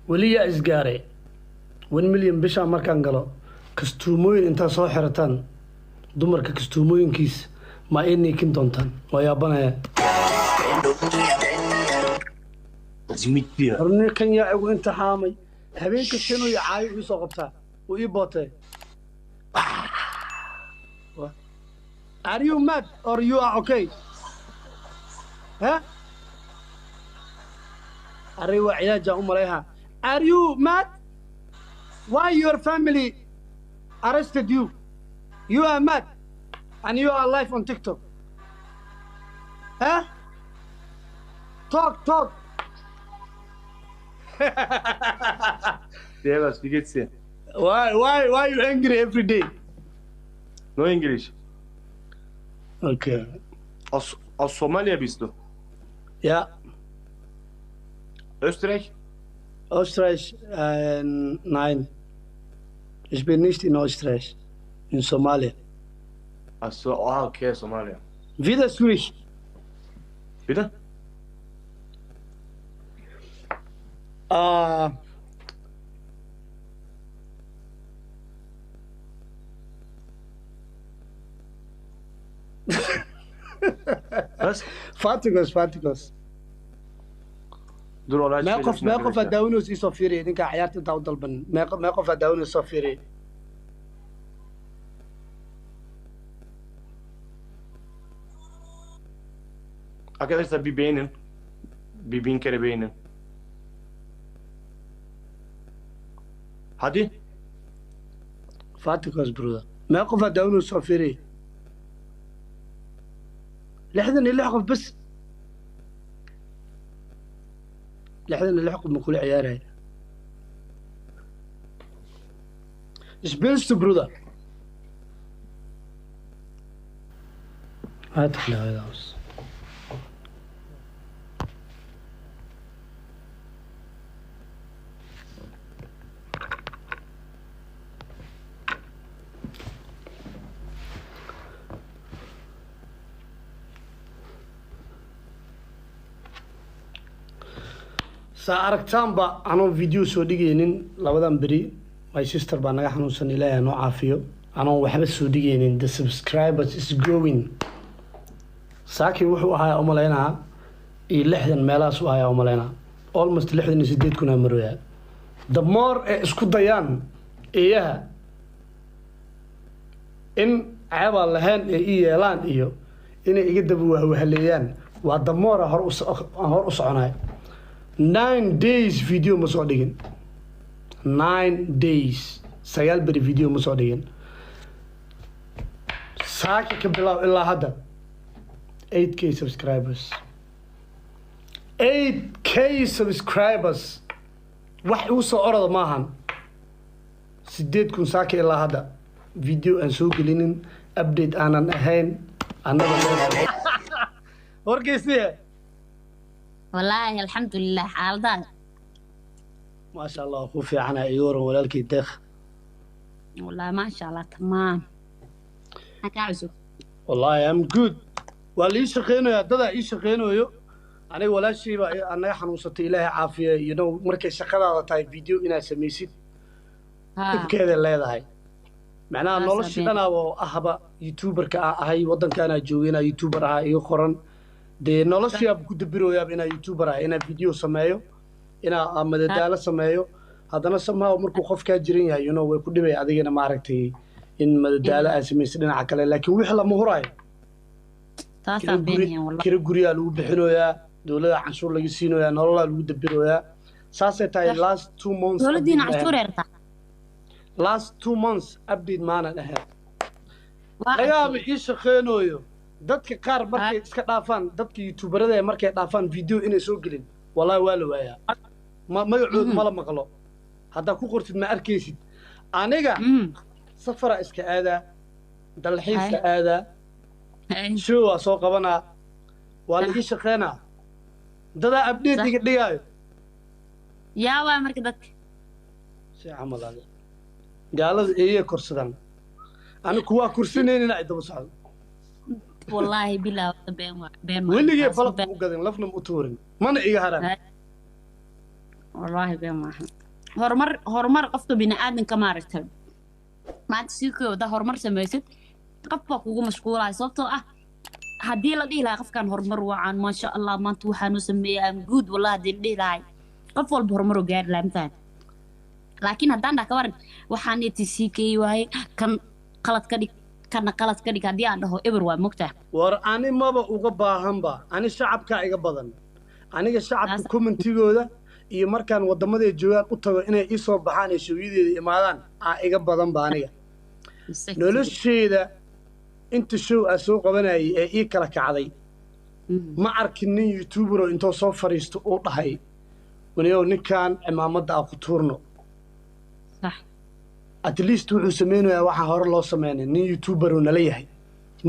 waliya isgaaray 1 milyan bisha markaan galo kastuumooyin inta soo xirataan dumarka kastuumooyinkiis ma ay niikin doontaan waa yaabanaya horne kan yaa ugu imtixaamay habeenka inuu yaayo u soo qabtaa oo ii bootay Are you mad or you are okay? Huh? Are you mad? Why your family arrested you? You are mad and you are live on TikTok. Huh? Talk. Devas, wie geht's dir? Why you angry every day? No English. Okay. Aus Somalia bist du? Ja. Österreich? Österreich, nein. Ich bin nicht in Österreich. In Somalia. Ach so, okay, Somalia. Wieder Zürich. Bitte? Was? Fatigos. Dur olay. meeqof adawnos isoo fiiriye ninka ciyaarta inta u dalban meeqof adawnos soo fiiriye Arkadaşlar bir beğenin. Bir 1000 kere beğenin. Hadi. Fatigos brother meeqof adawnos soo fiiriye لحظة اللي لحقوا بس لحظة اللي لحقوا من كل عيارها سبيلست برودر هات لي هذا بس aragtaanba anoo video soo dhigaynin labadan beri my sister baa naga xanuunsan ilaahay noo caafiyo anoo waxba soo dhigaynin the subscribers is growing saaki wuxuu ahaa umaleynaa iyo 60 meelaas u ahaa umaleynaa almost 68 kuna maraya the more ee isku dayaan eeyaha in ceeba lahayn ee yeelaan iyo inay iga daba wahaleeyaan waa the more hor u soconay 9 days video ma soo dhigin 9 days sagaal beri video ma soo dhigin saaki ka bilow ilaa hadda 8k subscribers 8k subscribers wax uu soo orada maahan 8 kun saaki ilaa hadda video aan soo gelinin update aanan ahayn annaga warkaysiye والله الحمد لله حالدان ما شاء الله أخو في عنا يورو ولا لك يدخ والله ما شاء الله تمام هكعزو والله I'm good والله يشقينه يا دادا يشقينه يو أنا ولا شيء أنا حنوصت إليه عافية you know مركز شقة تاي فيديو إنا سميسيد كذا اللي هاي معناه نولش أنا وأحبا يوتيوبر كهاي وطن كان جوينا يوتيوبر هاي يخورن dee noloshiyaa ku dabirooyaab inaa youtuber ah inaa video sameeyo inaa madadaalo sameeyo haddana somehow markuu qofkaa jiran yahay you know way ku dhibay adigana maaragtay in madadaalo aa samaysa dhinaca kale laakiin wixii lama huraayo kira guryaa lagu bixinooyaa dowladda canshuur laga siinoyaa nololaa lagu dabirooyaa saasay tahay last 2 months dowladdiina canshuur eerta last 2 months update maanan ahayn lagaaba ii shaqeynooyo dadka qaar markay iska dhaafaan dadka youtuberada markay dhaafaan video inay soo gelin wallahi waa la waayaa magacood ma la maqlo haddaa ku qortid ma arkaysid aniga safara iska aadaa dalxiiska aadaa show waa soo qabanaa waa la ii shaqeynaa dadaa update iga dhigaayo yaa waa marka dadka si camal ade gaalada eeyay korsadaan aniga kuwaa kursanaynin ay daba socdo والله بلا بين ولي فلق وقدن لفنا مطورن من إيجا هران والله بين ما هرمر قفته بين آدم كما رتب ما تسيكو ده هرمر سميسد قفك وقو مشغول على صوته هدي لا دي لا قف كان هرمر وعن ما شاء الله ما انتو حانو سميه جود والله دي لا قف والب هرمر وغير لا مثال لكن هدان دا كورن waxaan TCK waay kan qalad ka dhig kana qalad ka dhig hadii aan dhaho eber waa mugtaa war ani maba uga baahanba ani shacabka iga badan aniga shacabka commentigooda iyo markaan wadamada joogaan u tago inay ii soo baxaan ee shooyideeda imaadaan iga badan ba aniga nolosheeda inta show soo qabanayay ee ii kala kacday ma arkin nin youtuber oo intoo soo fariisto oo dhahay waniyo ninkan cimaamada ku tuurno صح at least wuxuu sameeyay waxa hore loo sameeyay nin youtuber oo nala yahay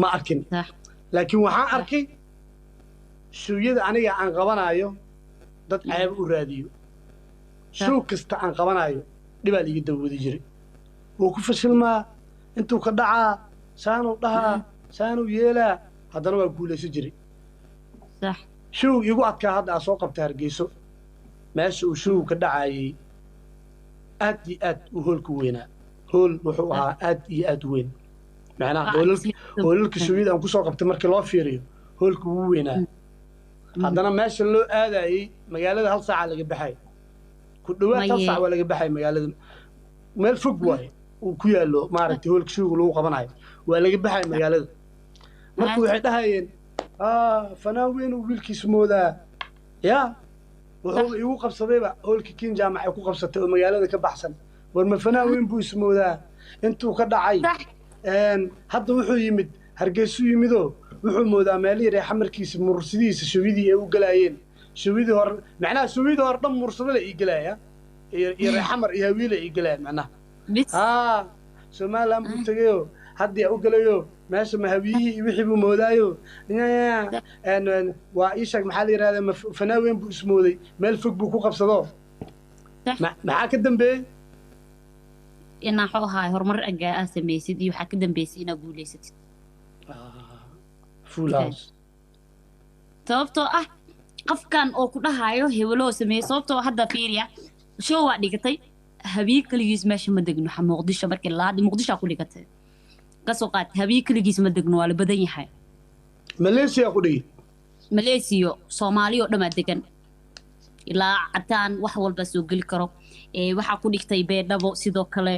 ma arkin صح laakiin waxaan arkay shooyada aniga aan qabanayo dad ceeb u raadiyo show kasta aan qabanayo dhibaa liga dawadi jiray oo ku fashilmaa intuu ka dhacaa saanu dhahaa saanu yeelaa haddana waa guulaysan jiray صح show igu adkaa hadda soo qabtay Hargeyso meesha uu show ka dhacayay aad iyo aad u hoolku weynaa hool wuxuu ahaa aad iyo aad weyn macnaha hoolka shooyada aan ku soo qabtay markii loo fiiriyo hoolku wuu weynaa haddana meesha loo aadayay magaalada hal saac laga baxay ku dhawaad hal saac waa laga baxay magaalada meel fog waay uu ku yaalo maaragtay hoolka shooyga lagu qabanayo waa laga baxay magaalada markuu waxay dhahayeen fanaan weyn uu wiilkiisa moodaa yaa wuxuu igu qabsadayba hoolka King Jaamac ay ku qabsatay oo magaalada ka baxsan war ma fanaan weyn buu ismoodaa intuu ka dhacay hadda wuxuu yimid Hargeysa yimido wuxuu moodaa meelii reex markiisa mursidiisa shooyadii ay u galayeen shooyadii hor macnaha shooyadii hor dhan mursada ay galaya iyo reex mar iyo wiil ay galayeen macnaha Soomaaliland buu tagayo haddii u galayo meesha mahawiyi wixii buu moodaayo waa ishag maxaa la yiraahdaa fanaan weyn buu ismooday meel fog buu ku qabsado maxaa ka dambeeyay inaa xoohaa horumar agaa sameeysid iyo waxa ka dambeysay inaa guuleysatid full house sababtoo qafkan oo ku dhahayo hebelo sameey sababtoo hadda fiiriya show waa dhigatay habiib kaligiis meesha ma degno Muqdisho markii la Muqdisho ku dhigatay kasoo qaad habiib kaligiis ma degno waa la badan yahay Malaysia ku dhigi Malaysia Soomaaliya oo dhamaad degan ilaa cataan wax walba soo gali karo waxa ku dhigtay Beedhabo sidoo kale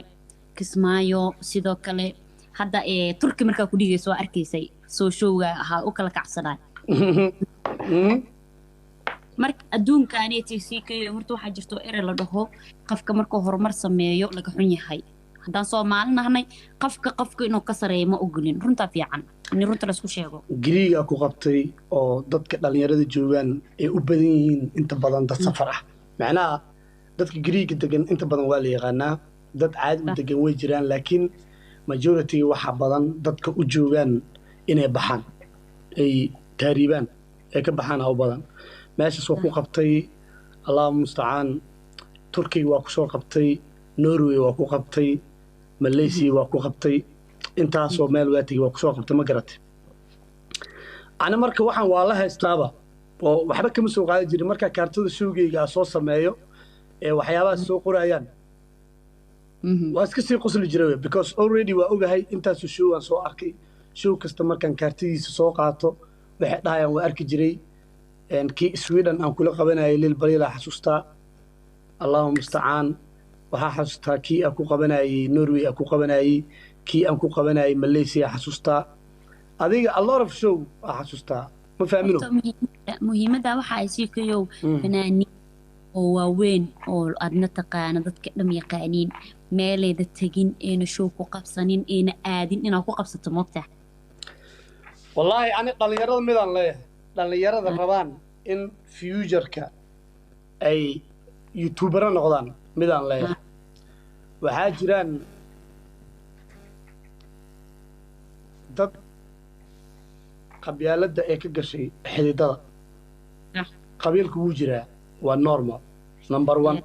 Kismaayo sidoo kale hadda Turki markaa ku dhigayso arkaysay soo showga ahaa u kala kacsanaa marka adduunkan TCK horta waxa jirto erey la dhaho qofka markuu horumar sameeyo laga xun yahay haddaan Soomaalinahay qofka inuu ka sareeyo ma ogolin runta fiican in runta la isku sheego gariiga ku qabtay oo dadka dhalinyarada joogan ay u badan yihiin inta badan dad safar macnaha dadka gariiga degan inta badan waa la yaqaanaa dad caadi u degan way jiraan laakiin majority waxa badan dadka u joogan inay baxaan ay taariibaan ay ka baxaan oo badan meesha soo ku qabtay Allahu musta'an Turkiga waa ku soo qabtay Norway waa ku qabtay Malaysia waa ku qabtay intaas oo meel waatiga waa ku soo qabtay ma garatay ana marka waxaan waa la haystaaba oo waxba kama soo qaadi jirin marka kaartada showgeyga soo sameeyo ee waxyaabaha soo qorayaan waa iska sii qosli jiray because already waa ogahay intaas show aan soo arkay show kasta markaan kaartadiisa soo qaato waxay dhahayaan waa arki jiray kii Sweden aan kula qabanayay lil bariila xasuustaa Allahu musta'an waxa xasuustaa kii aan ku qabanayay Norway aan ku qabanayay kii aan ku qabanayay Malaysia xasuustaa adiga a lot of show xasuustaa ma fahmino muhiimada waxa ay sii kayow fanaani oo waaweyn oo adna taqaana dadka dham yaqaaniin meeleeda tagin ee show ku qabsanin ee aadin inaa ku qabsato moogta wallahi ani dhalinyarada midaan leeyahay dhalinyarada rabaan in future-ka ay youtuber noqdaan midaan leeyahay waxaa jiraan dad qabyaaladda ee ka gashay xididada qabiilku wuu jiraa waa normal number 1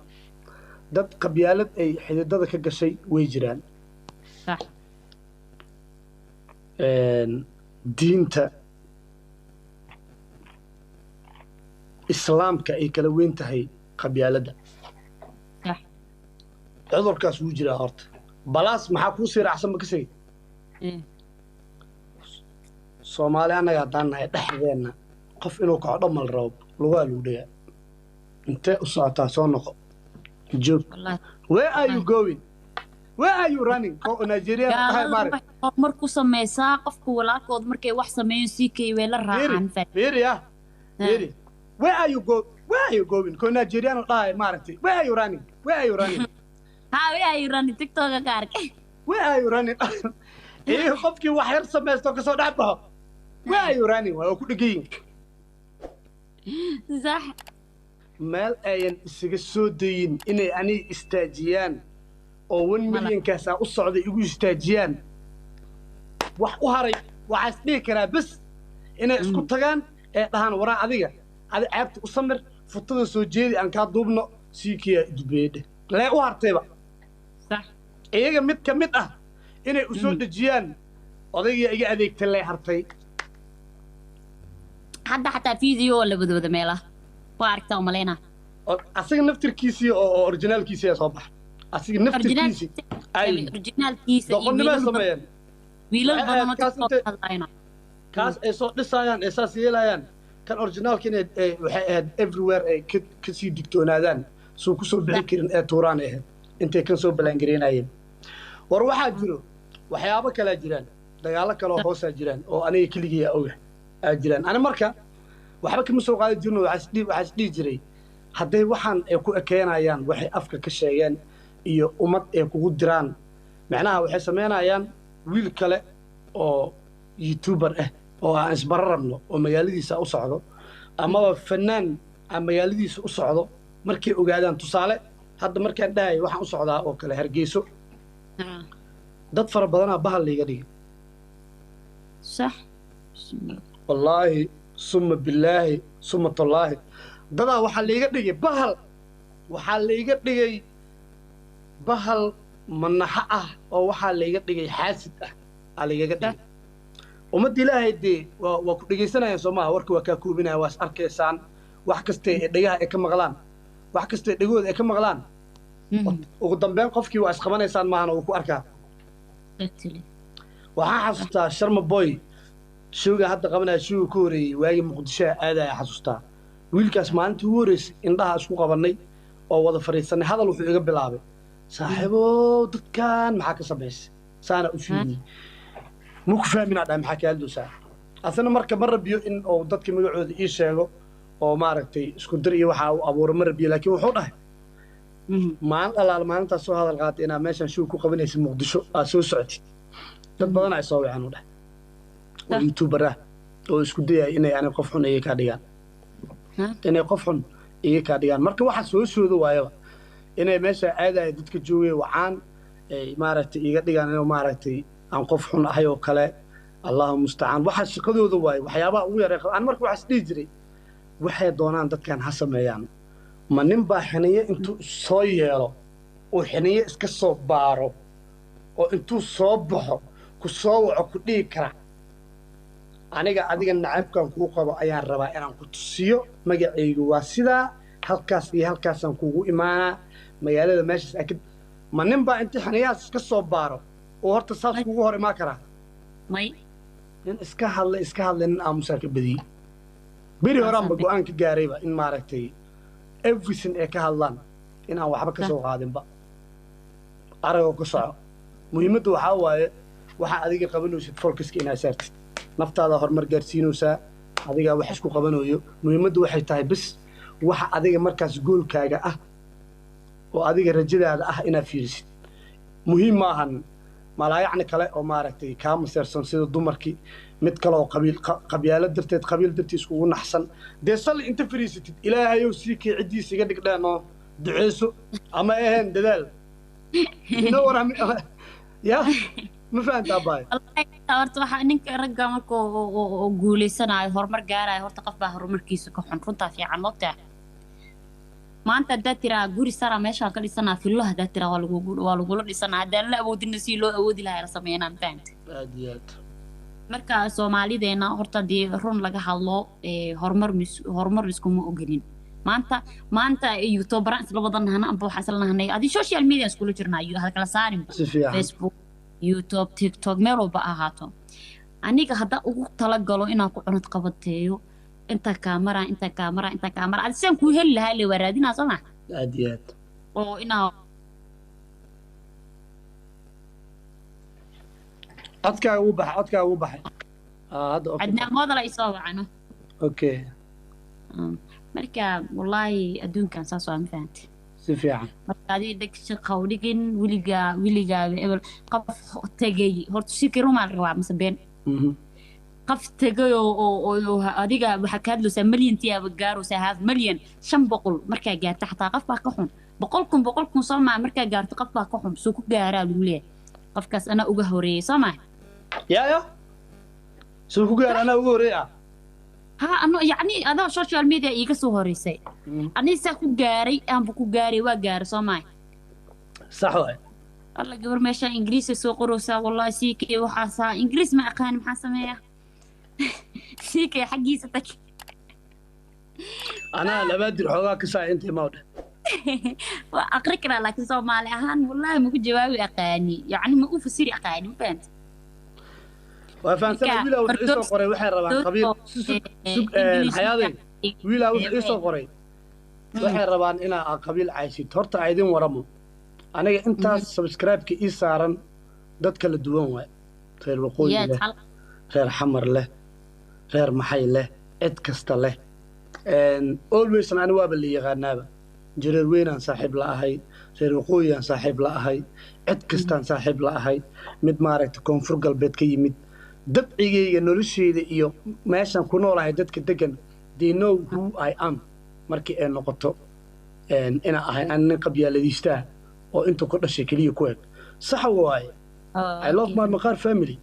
dad qabyaalad ay xididada ka gashay way jiraan diinta islaamka ay kala weyn tahay qabyaaladda cudurkaas wuu jiraa horta balaas maxaa kuu sii raacsan ma ka segi soomaali annaga haddaan nahay dhexdeenna qof inuu kaco dhammal rabo lugaa lagu dhagaa intee u socotaa soo noqo joog where are you going where are you running ko Nigeria tahay maarag markuu sameeysaa qofku walaalkood markay wax sameeyeen si kay weela raacaan Firi where are you going ko Nigeria tahay maaragtay where are you running where are you running TikTok ka arkay where are you running qofkii wax yar sameeysto ka soo dhaxbaxo where are you running waa ku dhigay صح meel ayan isaga soo dayin inay ani istaajiyaan oo 1 milyan kaas u socday igu istaajiyaan wax u haray waxa isdhihi karaa bas inay isku tagaan ee dhahan waraa adiga caabta u samir futada soo jeedi aan ka duubno siikiya dubeede lee u hartayba صح iyaga mid ka mid ah inay u soo dajiyaan odayga iga adeegtay lee hartay hadda xataa video la badwada meelaha waa aragtaa umaleena asiga naftirkiisii oo originalkiisii soo bax asiga naftirkiisii ay originalkiisa doqonnimo sameeyeen wiilal badan oo TikTok hadlayna kaas ay soo dhisayaan ee saas yeelayaan kan originalkiina waxay ahayd everywhere ay ka sii digtoonaadaan soo ku soo bixi karin ee tuuraan ahayd intay kan soo balangareynayeen war waxaa jiro waxyaabo kale jiraan dagaalo kale oo hoos jiraan oo aniga kaligiya ogahay jiraan ana marka waxba kama soo qaadi jirno waxa isdhihi jiray hadday waxaan ay ku ekeenayaan waxay afka ka sheegeen iyo ummad ay kugu diraan macnaha waxay sameynayaan wiil kale oo youtuber ah oo aan isbararabno oo magaaladiisa u socdo amaba fanaan aan magaaladiisa u socdo markay ogaadaan tusaale hadda markaan dhahay waxaan u socdaa oo kale Hargeyso dad fara badan bahal liiga dhigay صح والله ثم بالله ثم الله dadaa waxa leeyaga dhigay bahal waxa leeyaga dhigay bahal manaxa ah oo waxa leeyaga dhigay xaasid ah leeyaga dhigay umad ilaahay waa ku dhageysanayaan Soomaa warka waa ka koobinaya waas arkaysaan wax kasta ee dhagaha ay ka maqlaan wax kasta ee dhagooda ay ka maqlaan ugu dambeyn qofkii waa isqabanaysaan maahan oo ku arkaa waxaa xasuustaa Sharma Boy showga hadda qabanaya showga ku horeeyay waagi Muqdisho aadaya xasuustaa wiilkaas maalintii ugu horeysay indhaha isku qabanay oo wada fariisanay hadal wuxuu iga bilaabay saaxiibo dadkan maxaa ka sameysay saana u fiiriyay muku fahmin aad maxaa ka hadloosaa asana marka marabiyo in oo dadka magacooda ii sheego oo maaragtay isku dir iyo waxa uu abuuro marabiyo laakiin wuxuu dhahay maalintaas soo hadal qaatay inaa meeshan show ku qabanaysa Muqdisho aad soo socotid dad badan ay soo wacaan u dhahay oo youtuber ah oo isku dayay inay aan qof xun iyaga ka dhigaan inay qof xun iyaga ka dhigaan marka waxa soo soodo waayo inay meesha aadaay dadka joogay wacaan ay maaragtay iyaga dhigaan inuu maaragtay aan qof xun ahay oo kale Allahu musta'an waxa shaqadooda waayo waxyaabaha ugu yar aan marka waxa isdii jiray waxay doonaan dadkan ha sameeyaan ma nin baa xiniye intuu soo yeelo oo xiniye iska soo baaro oo intuu soo baxo ku soo waco ku dhigi kara aniga adiga nacabkan ku qabo ayaan rabaa inaan ku tusiyo magacaygu waa sidaa halkaas iyo halkaasaan kugu imaanaa magaalada meeshaas akid ma nin baa intii xiniyahaas iska soo baaro oo horta saas kugu hor imaan karaa may nin iska hadlay nin aamusaa ka badiyey beri horaanba go'aan ka gaarayba in maaragtay everything ay ka hadlaan in aan waxba ka soo qaadinba aragoo ka soco muhiimadda waxaa waaye waxa adiga qabanaysid focus-ka inaad saartid naftaada horumar gaarsiinaysaa adiga wax isku qabanayo muhiimaddu waxay tahay bas waxa adiga markaas goolkaaga ah oo adiga rajadaada ah inaad fiirisid muhiim ma ahan malaayacni kale oo maaragtay ka maseersan sida dumarkii mid kale oo qabiilo dartiis ugu naxsan dee salli inta fariisatid ilaahayow sii kii ciddiisa iga dhigdheenoo duceyso ama ahayn dadaal ya ma fahantaa baay horta waxa ninka ragga marka oo guuleysanayo horumar gaarayo horta qof baa horumarkiisa ka xun runtaa fiican moogtaa maanta haddaad tiraa guri sara meeshaan ka dhisanaa fillo haddaad tiraa waa lagula dhisanaa haddaan la awoodina si loo awoodi lahaa la sameynaan fahanta aad iyo aad marka soomaalideena horta dee run laga hadlo horumar miskuma ogolin maanta youtuberan isla wadanahana amba waxaa isla nahanay adii social media iskula jirnaa iyo halkala saarinba si fiican Facebook YouTube TikTok meel walba ahaato aniga hadda ugu talagalo inaan ku cunad qabateeyo inta kaamara adi saan kuu heli lahaa le waraadinaa soo ma aad iyo aad oo inaa codkaaga ugu baxay hadda cadnaan moodala isoo wacano okay marka wallaahi adduunkan saas waa ma fahantay si fiican marka adii dhegsi qawdhigin weligaaga ebel qof tegay horta si kirumaa rabaa mise been qof tegay oo adiga waxaa ka hadlaysaa milyantiyaaba gaaraysaa half milyan 500 markaa gaarta xataa qof baa ka xun 100,000 soo maa markaa gaarto qof baa ka xun soo ku gaaraa lagu leeyahay qofkaas ana uga horeeyay soo maa يا سو كوغار انا وغوريا ها انو يعني هذا سوشيال ميديا ايغا سو هوريسay ani sa ku gaaray aan ku gaaray waa gaar Soomaay صح way alla gabar meesha Ingiriis soo qoraysa wallahi siikay waxa saa Ingiriis ma aqaan maxaa sameeyaa siikay xaqiisa tak ana labaadir xogaa ka saa intii mawd waa aqri kara laakiin Soomaali ahaan wallahi ma ku jawaabi aqaani yani ma u fasiri aqaani fahant وفانسان ويلا وحيسو قري waxay rabaan qabiil sug xayaaday wiila wuxuu qoray waxay rabaan inaa qabiil caysid horta aydin waramo aniga intaas subscribe-ka ii saaran dad kala duwan waay reer waqooyi leh reer xamar leh reer maxay leh cid kasta leh always aan waaba la yaqaanaaba jireer weynaan saaxiib la ahay reer waqooyi aan saaxiib la ahay cid kastaan saaxiib la ahay mid maaragtay koonfur galbeed ka yimid dabcigayga noloshayda iyo meeshan ku noolahay dadka degan they know who I am markii ay noqoto ina ahay nin qabyaaladiista oo inta ku dhashay kaliya ku eg sax waaye I love my maqaar family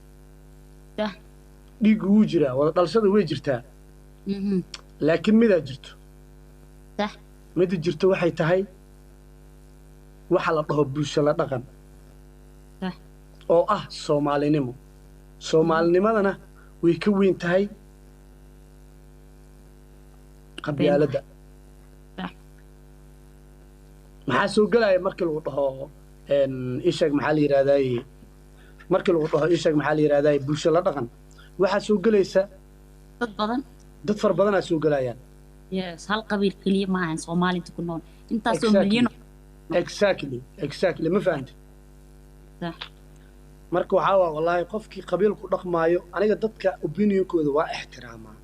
dhiigu wuu jiraa wada dhalashada way jirtaa laakiin midaa jirto mida jirto waxay tahay waxa la dhaho bulsho la dhaqan oo ah Soomaalinimo Soomaalinimadana way ka weyn tahay qabyaalada maxaa soo galaya markii lagu dhaho ishaag maxaa la yiraahdaa markii lagu dhaho ishaag maxaa la yiraahdaa bulsho la dhaqan waxa soo galaysa dad far badan soo galayaan yes hal qabiil kaliya ma ahan Soomaalidu ku nool intaas oo milyan exactly ma fahanti marka waxa wallahi qofkii qabiil ku dhaqmaayo aniga dadka opinionkooda waa ixtiraamaa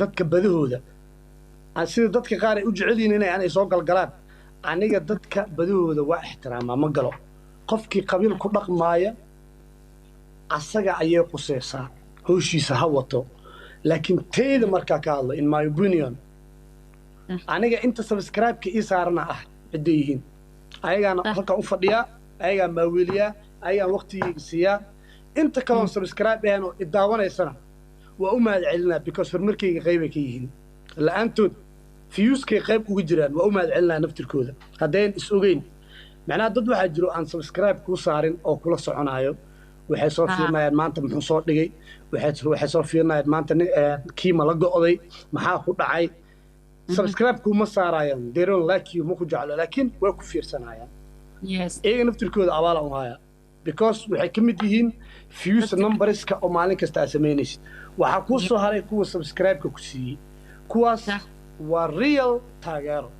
dadka badahooda sida dadka qaar ay u jecel yihiin inay soo galgalaan aniga dadka badahooda waa ixtiraamaa ma galo qofkii qabiil ku dhaqmaaya asaga ayay qusaysaa hawshiisa ha wato laakiin teeda markaa ka hadlo in my opinion aniga inta subscribe-ka ii saarana ah cidda yihiin ayagaana halkan u fadhiyaa ayagaa maaweeliyaa ayaan waqtigeyga siiyaa inta kaloon subscribe ahaan oo idaawanaysana waa u mahad celinaa because horumarkayga qayb ay ka yihiin la'aantood viewskay qayb ugu jiraan waa u mahad celinaa naftirkooda haddayn is ogeyn macnaha dad waxaa jiro aan subscribe kuu saarin oo kula soconaayo waxay soo fiirinayaan maanta muxuu soo dhigay waxay soo fiirinayaan maanta kiima la go'day maxaa ku dhacay subscribe kuma saarayaan they don't like you ma ku jeclo laakiin way ku fiirsanayaan iyaga naftirkooda abaala u haya because waxay ka mid yihiin views numberska oo maalin kasta aad samaynaysid waxaa kuu soo haray kuwa subscribe-ka ku siiyey kuwaas waa real taageero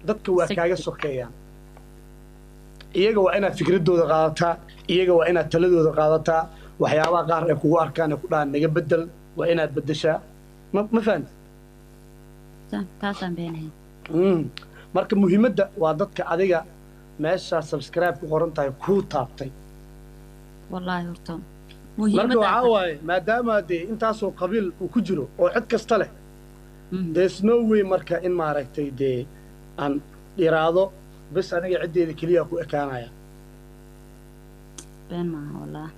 dadka waa kaaga sokeeyaan iyaga waa inaad fikradooda qaadataa iyaga waa inaad taladooda qaadataa waxyaabaha qaar ay kugu arkaan ay ku dhahaan naga bedel waa inaad bedeshaa ma fahanti marka muhiimadda waa dadka adiga meeshaa subscribe ku qoran tahay kuu taabtay wallahi horta marka waxaa waaye maadaama dee intaasoo qabiil uu ku jiro oo cid kasta leh there's no way marka in maaragtay dee aan iraado bas aniga ciddeeda keliya ku ekaanaya been maaha wallah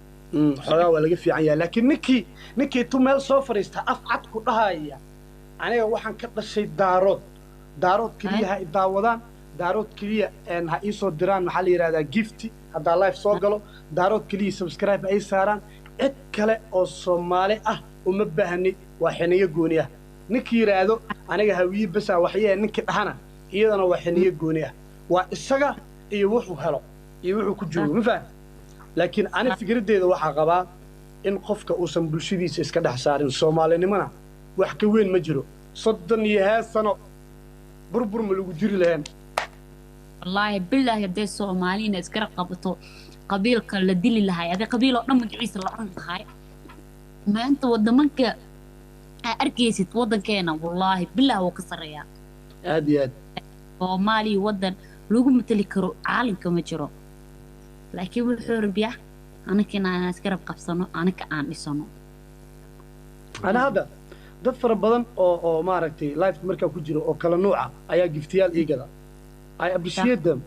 xogaa waa laga fiican yahay laakiin ninkii tu meel soo fadhiista af cad ku dhahaya aniga waxaan ka dhashay daarood keliya ha idaawadaan daarood keliya ha ii soo diraan maxaa la yidhahdaa gifti haddaa live soo galo daarood keliya subscribe ay saaraan cid kale oo Soomaali ah uma baahni waa xiniyo gooni ah ninkii yiraahdo aniga hawiye bas waxyee ninkii dhahana iyadana waa xiniyo gooni ah waa isaga iyo wuxuu helo iyo wuxuu ku joogo ma fahmi laakiin ana fikradeeda waxa qabaa in qofka uusan bulshadiisa iska dhex saarin Soomaalinimana wax ka weyn ma jiro 30 sano burbur ma lagu jiri lahayn wallahi billahi hadday Soomaalina iska qabato qabiilka la dili lahay hadii qabiil oo dhan magaciisa la cun lahay maanta wadamanka arkaysid wadankeena wallahi billahi waa ka sareeyaa aad iyo aad Soomaali wadan lagu matali karo caalamka ma jiro laakiin wuxuu rabiyaa anakina iska qabsano anaka aan dhisano ana hada dad fara badan oo maaragtay live markaa ku jiro oo kala nooca ayaa giftiyaal iigada I appreciate them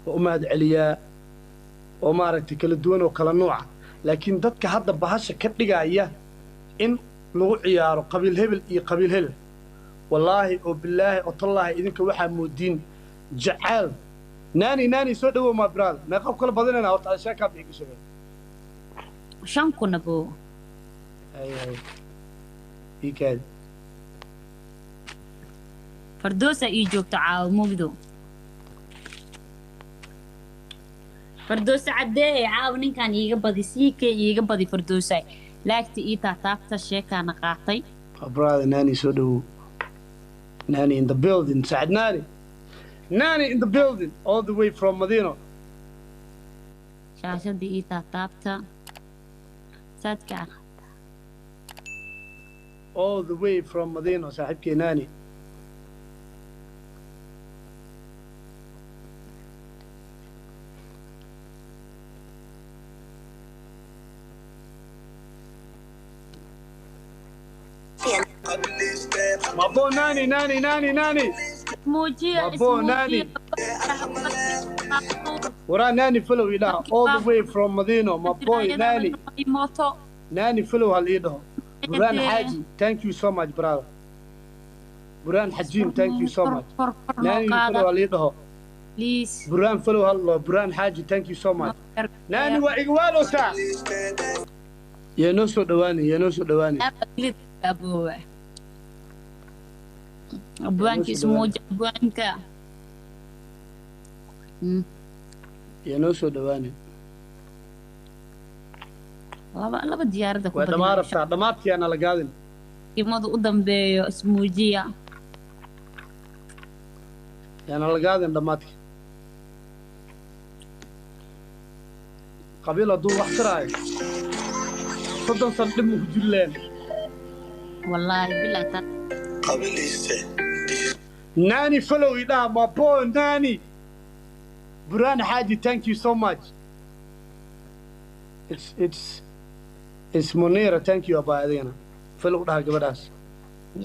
oo maad celiya oo maaragtay kala duwan oo kala nooca laakiin dadka hadda bahasha ka dhigaya in lagu ciyaaro qabiil hebel iyo qabiil hebel wallaahi oo billaahi oo tallaahi idinka waxaa moodiin jacayl naani soo dhawow ma brother ma qof kala badanayna horta sheeka bixi soo shan kuna boo ay إيكاد فردوسة إيجوك تعاو مبدو فردوسة عدي عاونين كان يقبضي سيكي يقبضي فردوسة لاكتي إيتا تاكتا شيكا نقاطي brother ناني سودو ناني in the building سعد ناني in the building all the way from Medina شاشة دي إيتا تاكتا سادكا all the way from Medina صاحبكي ناني مابو ناني موجي مابو ناني ورا ناني فلو إله all the way from Medina مابو ناني ناني فلو هالإيده بران حاجي thank you so much brother بران حجيم thank you so much ناني فلو هالإيده please بران فلو هالله بران حاجي thank you so much ناني وإقوالو سا يا نوسو دواني أبوانك اسمه أبوانك يا نوسو دواني laba diyaarada ku badana dhamaadkii ana la gaadin imadu u dambeeyo ismuujiya yana la gaadin dhamaadkii qabiil aduu wax tiraay 30 san dhib ku jirleen wallahi billahi ta qabiiliste nani follow ida ma bo nani Buran Haji thank you so much it's Munira thank you abaadina follow dhaha gabadhaas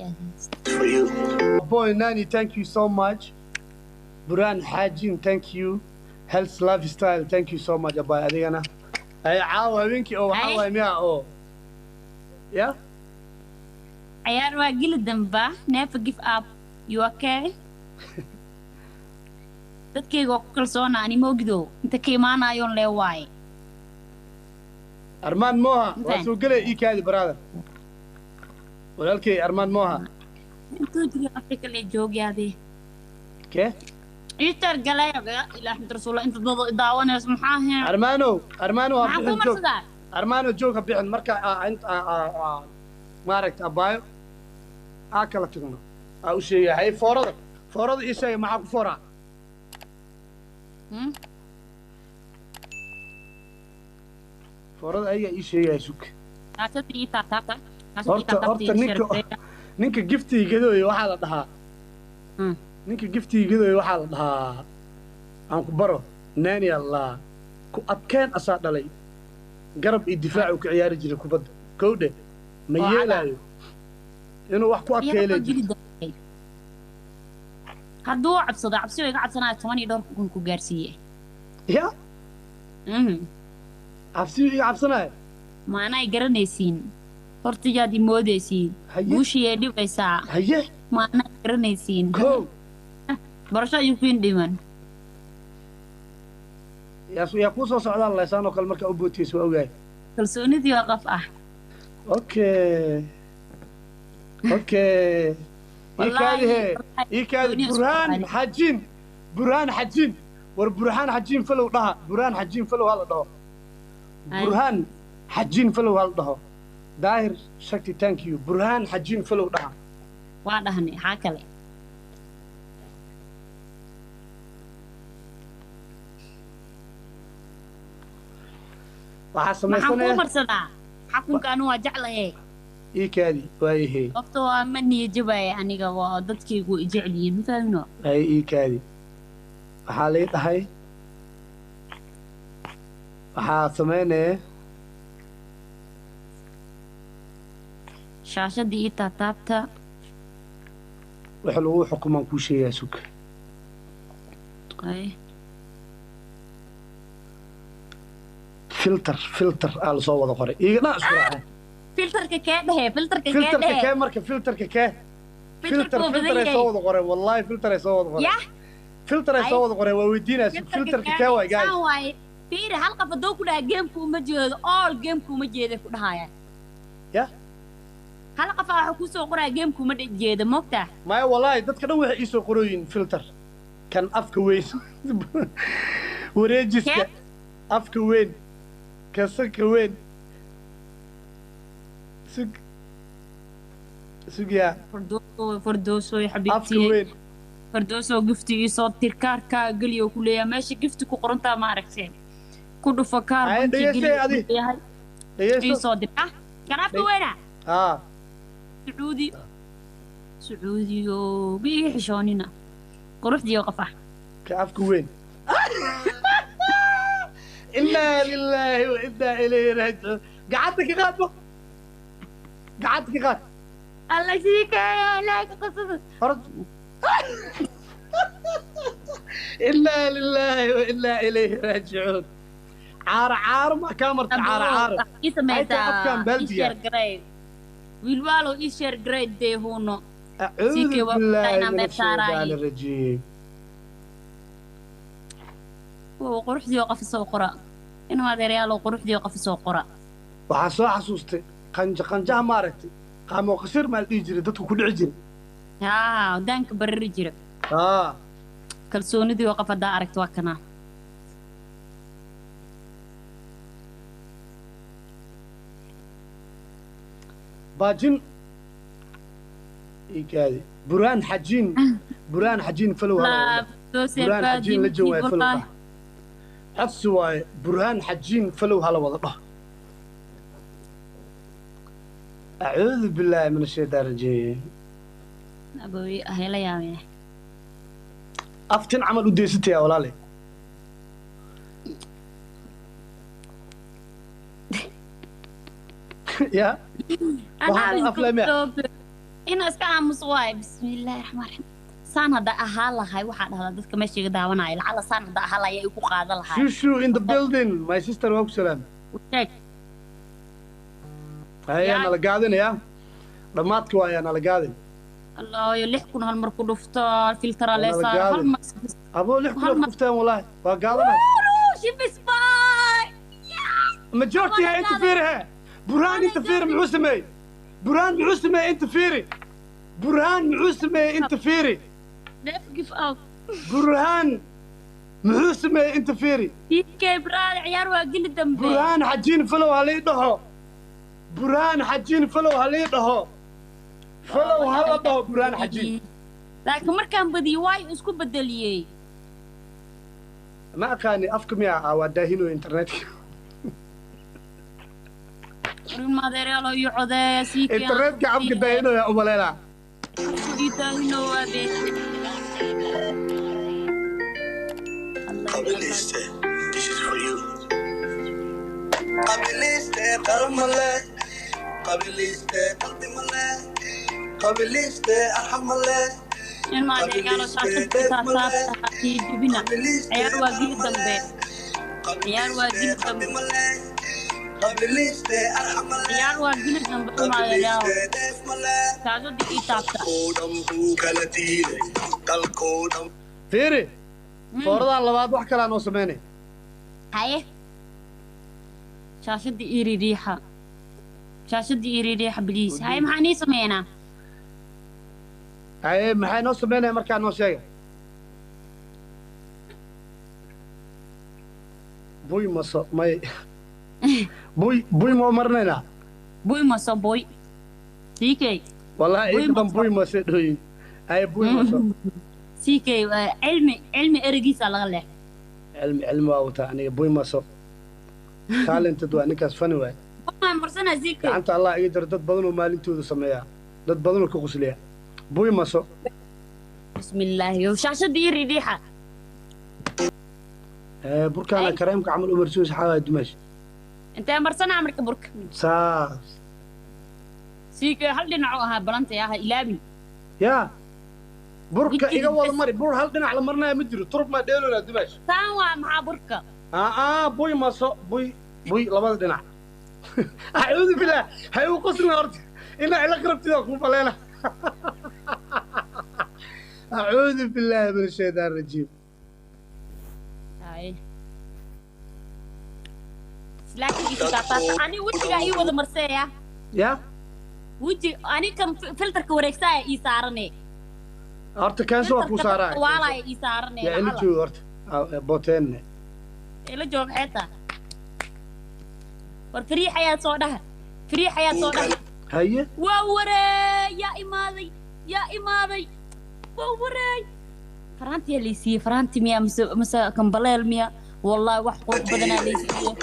yes for you boy nani thank you so much Buran Haji thank you health lifestyle thank you so much abaadina ay caawa habeenkii oo waxa way miya oo ya ayar waa gili damba never give up you okay dadkayga ku kalsoona ani moogdo inta ka imaanayoon lee waay Arman Moha waa soo galay iikaadi brother walaalkay Arman Moha intuu jiro Afrika le joogyaade ke itar galay ilaahi rasuul inta dad daawanayso maxaa ahayn Armano Armano jooga bixin marka maaragta abaayo kala tagno u sheegay foorada isay maxaa ku foora foorada ayaa ii sheegay suk horta ninka giftigeedo waxa la dhahaa ninka giftigeedo waxa la dhahaa aan ku baro naani allah ku adkeen asaa dhalay garab iyo difaac ku ciyaari jiray kubadda kowde ma yeelayo inuu wax ku adkeeyay hadduu cabsado cabsi way ka cabsanaa 10 dhowr kun ku gaarsiiyay ya cabsi way cabsanaa maana ay garanaysiin horta yaad imoodaysiin guushii dhibaysaa haye maana garanaysiin barasho ayuu ku dhiman yaa ku soo socdaan leesaan oo kale marka u bootiyay soo ogaay kalsoonidii waa qaf ah okay اوكي والله إيكادي برهان حجين برهان حجين فلو دها برهان حجين فلو هلا دها برهان حجين فلو هلا دها داير شكتي ثانك يو برهان حجين فلو دها وادهني حاكله waxaa maxaan ku samaysanaya marsadaa xakunka anu waa jeclahay iikaadi waayahay sababtoo ah ma niyajabaya aniga waa dadkaygu i jecel yihiin ma fahmino ay iikaadi waxaa lay dhahay waxaa samaynaya shaashadii ii taataabta waxa lagu xukumaan kuu sheegaa sug filter aa lasoo wada qoray igana isku raacay filterka kee dhehe filterka kee marka filterka kee filter ay soo wada qoray wallahi filter ay soo wada qoray filter ay soo wada qoray waa weydiinaysa filterka kee waay guys fiiri hal qof haduu ku dhaha gameku uma jeedo all gameku uma jeedo ku dhahaya ya hal qof waxa ku soo qoraa gameku uma jeedo moogtaa maya wallahi dadka dhan waxay ii soo qorooyin filter kan afka weyn wareejiska afka weyn كسك وين سوق يا فردوسو يا حبيبتي أفك وين فردوسو قفتي صوت تركاركا قليو كليا ماشي قفتي كقرنتا ما عرفتين كله فكار بنتي قليو اي صوت كان أفك وينه سعودي بيحشونينا قروح دي وقفه كأفك وين إنا لله وإنا إليه راجعون قعدتك غابة الله يسيك لا قصص إنا لله وإنا إليه راجعون عار ما كامرت عار اسمها إيشير جريد ويلوالو إيشير جريد دي هونو أعوذ بالله من الشيطان الرجيم وقروحدي وقف سو قرا إنه هذا ريال وقروحدي وقف سو قرا waxaa soo xasuustay qanjaha maaragtay qaamo qasir maal dhigi jiray dadku ku dhici jiray daanka barari jira kalsoonidii waqaf haddaa aragta waa kanaa baajin iikaadi burhaan xajiin falow burhaan xajiin la jawaay falow codsi waaye burhaan xajiin falow hala wada dhah أعوذ بالله من الشيطان الرجيم أبوي هلا يا مين أفتن عمل وديستي يا ولالي يا أنا أفلام إنه أسكع مصواي بسم الله الرحمن الرحيم سان هذا أهلا هاي واحد هذا ذكر ماشي قدامنا على سان هذا أهلا يأكل قاعد هاي شو in the building my sister وكسلام هاي أنا لقاعدين يا دماتك ويا أنا لقاعدين الله يلحقون هالمركو دفتر فلتر على صار أبو لحقون دفتر والله وقاعدين شوف سباي مجورتي هاي أنت فيرها برهان أنت فير معسمي برهان معسمي أنت فيري برهان معسمي أنت فيري نفقف أو برهان معسمي أنت فيري يكي برهان عيار واقل الدم برهان حجين فلو علي ضحو برهان حجين فلو هلي دهو فلو هلا دهو برهان حجين لكن مركان بدي واي اسكو بدليي ما كاني افكم يا وداهينو انترنت ما داري الله يعود سيك انترنت قاعد قداينو يا ام ليلى يداهينو وادي This is for you. قبليستي قرملة قبليستي قلبملة قبليستي أرحملة ما أدري قالوا شاشة بتاعت حكي جبنا عيال واقيل دمبين عيال واقيل دمبين قبليستي أرحملة عيال واقيل دمبين ما يلاو تعالوا دي إيتابتا فيري فوردا لباد wax kala noo sameeyay haye شاشة إيري ريحة بليز هاي محاني سمينا Ay maxay noo sameynaya markaa noo sheega buy maso may buy ma marnayna buy maso buy CK wallahi idan buy maso dhoyin ay buy maso CK علمي ergiisa laga leh علم waa wata aniga buy maso talented waa ninkaas fani waay ma marsana CK gacanta Allah iga jar dad badan oo maalintooda sameeya dad badan oo ka qosliya buy maso bismillah yo shaashadii ridiixa بركانا كريمك عمل مرسوس حاجة دمشق انت مرسنا عمرك برك ساس سيك هل دنعوها بلانت ياها إلابي يا بركة إيجا والله مري بور هل دنع على مرنا مدري ترب ما ديلونا دمشق ساوا مع بركة بوي ما صو بوي لبض دنع أعوذ بالله هاي وقصنا أرض إنا على قربت ذا خوف علينا أعوذ بالله من الشيطان الرجيم لكن إذا تعطى أنا ودي جاي ولا مرسية يا ودي أنا كم فلتر كوريكسا إيسارني أرت كان سوا كوسارة ولا إيسارني يا إلي جو أرت بوتين إلي جو حتى والفري حياة صودا فري حياة صودا هيا ووري يا إمامي ووري فرانتي اللي سي فرانتي ميا مسا كمبليل ميا والله وحقوق بدنا لي سي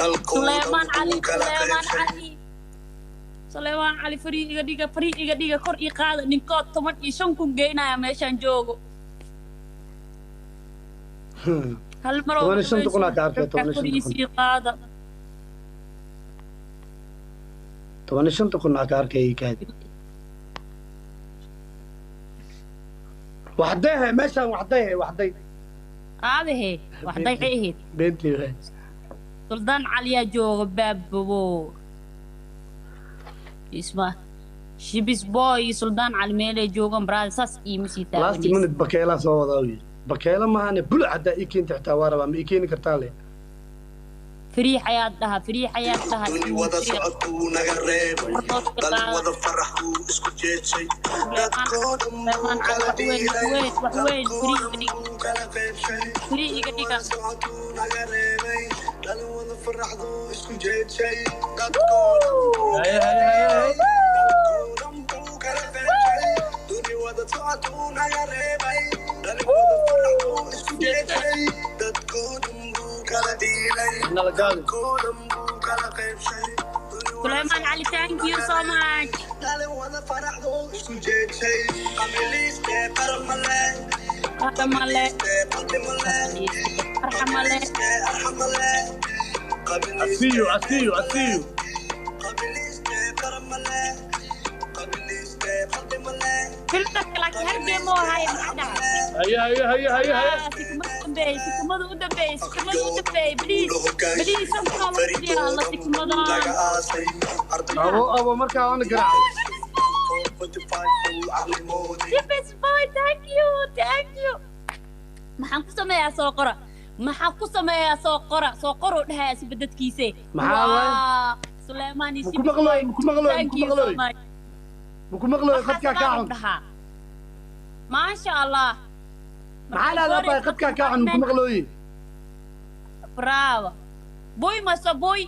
سليمان علي فريق ديغا كور اي قاده نينكو 15 كون geynaya meeshan joogo hal mar oo 15 kuna ka arkay 15 qaada 15 kuna ka arkay kaadi وحديها ماشي وحدي هذه وحدي عيد بنتي سلطان علي جوغ بابو اسمه شيبس بوي سلطان علي ميلي جوغ براد ساس اي مسيتا لاست من بكيلا سو وداوي بكيلا ما انا بل عدا يكين تحت واربا ما يكين كرتالي فري حياتها ودا سعدو نغريب دل ودا فرحو اسكو جيتشي دادكودم كلا ديلي فري إيجا سعدو نغريب دل ودا فرحو اسكو جيتشي دادكودم كلا فيبشي دوني ودا سعدو نغريب دل ودا فرحو اسكو جيتشي دادكودم سليمان علي thank you so much I see you فيلتك لك هربي مو هاي محدها هيا سكمدو ودبي بليز سمكنا وقتي الله سكمدو أبو مركا أنا قرأ Yes, boy, thank you. maxaan ku sameeyaa soo qora dhahay asbadadkiisa maxaa Suleymaan ku maqlooy qadka ka xun ma sha Allah maxaa la baa qadka ka xun ku maqlooy bravo boy masa boy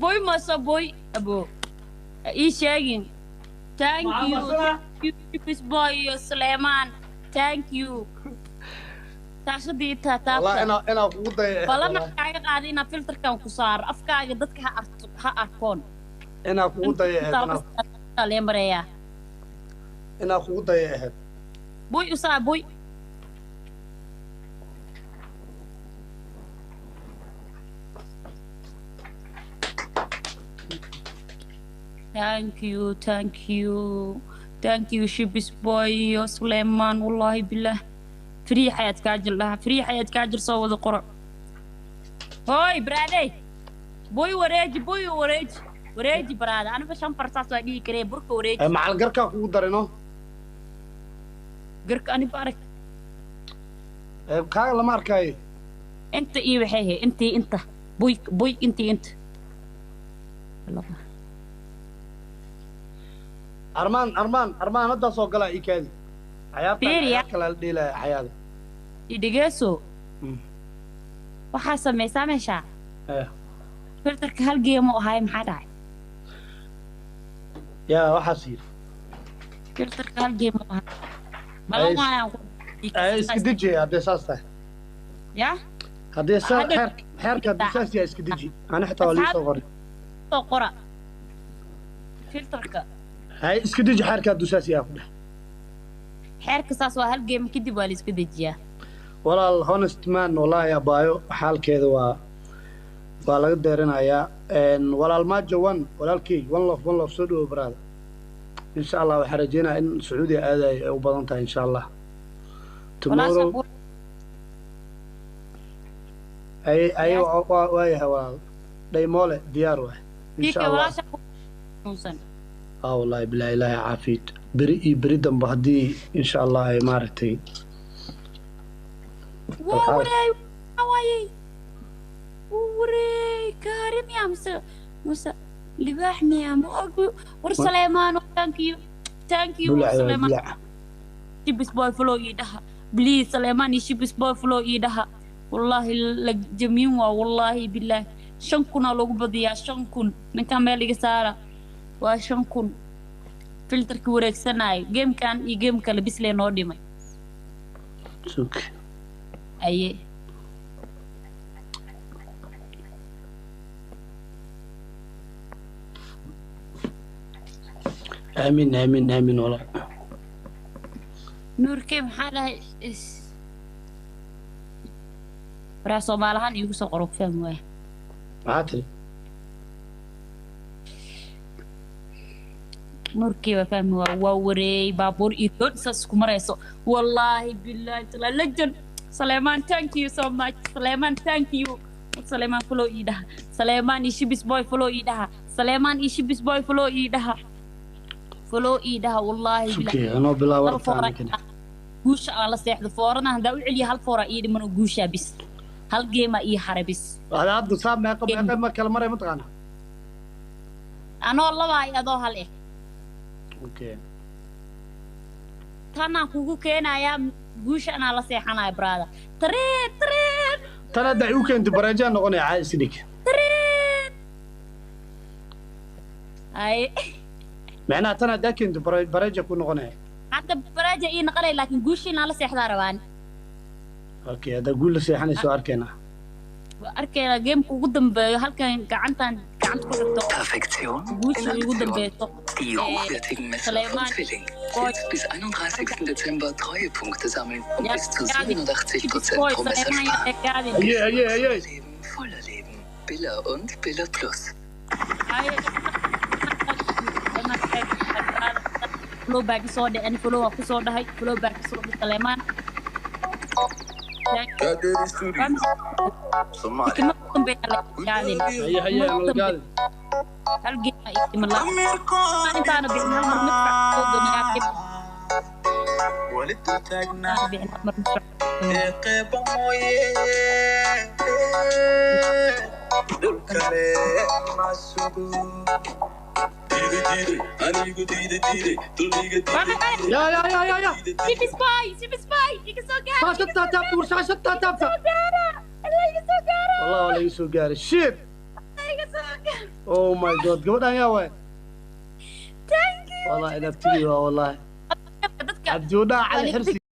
boy masa boy abo sheegin thank you this boy Suleymaan thank you taashadii taata والله kugu day balana kaaga qaadi ina filterkan ku saar afkaaga dadka ha arkoon kugu day leemreeya kugu day boy usaa boy thank you shibis boy Suleymaan wallahi billah فري حياة كاجل لها فري حياة كاجل صوت القرى هاي برادي بوي وريجي براد أنا بشام فرصات وادي كري برك وريجي مع القركة هو درينه قرك أنا بارك كاغ لما أركاي أنت إيه بحيه أنت بوي انت أرمان هذا صوق لا إيكادي فيريا. حياتك كلا ديلا حياتك يدقيسو waxaa samaysaa meesha إيه filterka hal geem oo ahay maxaa dhacay يا وحصير filterka hal geem oo ahay Ay, malamayaan اسكدجي هذا أساسه ya هذا أساس هذا- حركة هذا أساس يا اسكدجي أنا حتى ولي صغري soo qora filterka هاي اسكدجي حركة هذا أساس يا أخوي xeerka saas waa hal geem kadib waa la isku dejiyaa والله الهونست مان والله يا بايو حال كذا waa laga deerinayaa walaal ma jawan walaalkii one love soo dhawo brother insha Allah waxaan rajeynayaa in Sacuudi aaday ay u badan tahay insha Allah tomorrow ay waa walaal dhaymole diyaar waa insha Allah wallahi billahi ilaahi caafid beri dambe hadii insha Allah ay maaragtay وري كريم يا موسى لباحني يا ورسليمان ثانك يو سليمان شبس بوي فلو يدها بليز سليمان شبس بوي فلو يدها والله جميل والله بالله شنكنا لو بديا شنكن نكا ميلي سارة وشنكن فلترك وريك سناي جيم كان جيم كلا بس لي نو ديمي شوك اي آمين والله نور كيف حالها راسو مالهان يوسف قروق فهم واه عاتري نور كيف فهم ووري بابور إيدون ساسكو مريسو والله بالله تلا لجن سليمان thank you so much سليمان thank you سليمان فلو إيدها سليمان يشبس بوي فلو إيدها سليمان يشبس بوي فلو إيدها فلو إيدها والله بالله شوكي أنا بلا ورطة كده جوش على سيحد فورنا هندا وعلي هالفورة إيدي منو جوشة بس هالجيمة إيه حربس هذا عبد صاب ما يقب ما كل مرة متقنة أنا والله ما يدو هالإيه أوكي تانا كوكو كينا يا جوش أنا على سيحنا يا برادا ترين ترى دعوك أنت برجع نغني عايز سيدك أي معناها ترى داك أنت برجع كون نغني حتى براجع إيه نقلي لكن جوشي على سيحنا روان أوكي هذا قول لي حني سؤال كنا أركي جيم قدام هالكان كعنتان Perfektion جوشي in قدام Aktion. بيتو Die hochwertigen Messer von Zwilling. Jetzt bis 31. Dezember Treuepunkte sammeln und bis zu 87% pro Messer sparen. أيه Leben, voller Leben. Billa und Billa Plus. فلو باقي صودا أنا فلو أكو صودا هاي فلو باقي صودا سليمان كم بين يعني هيا قال هل جينا إيمالا أنا بين هالمر مدفع صودا من ياكل ولدت تاجنا أنا بين هالمر مدفع قيبة مويه دول كلي معسوكو يا شيب سباي يك سو قاعد شتا تاب ورشا شتا تاب والله ولا يسوق قاري شيت اوه ماي جاد قبل يا وين والله انا بتجي والله عبدونا على حرصي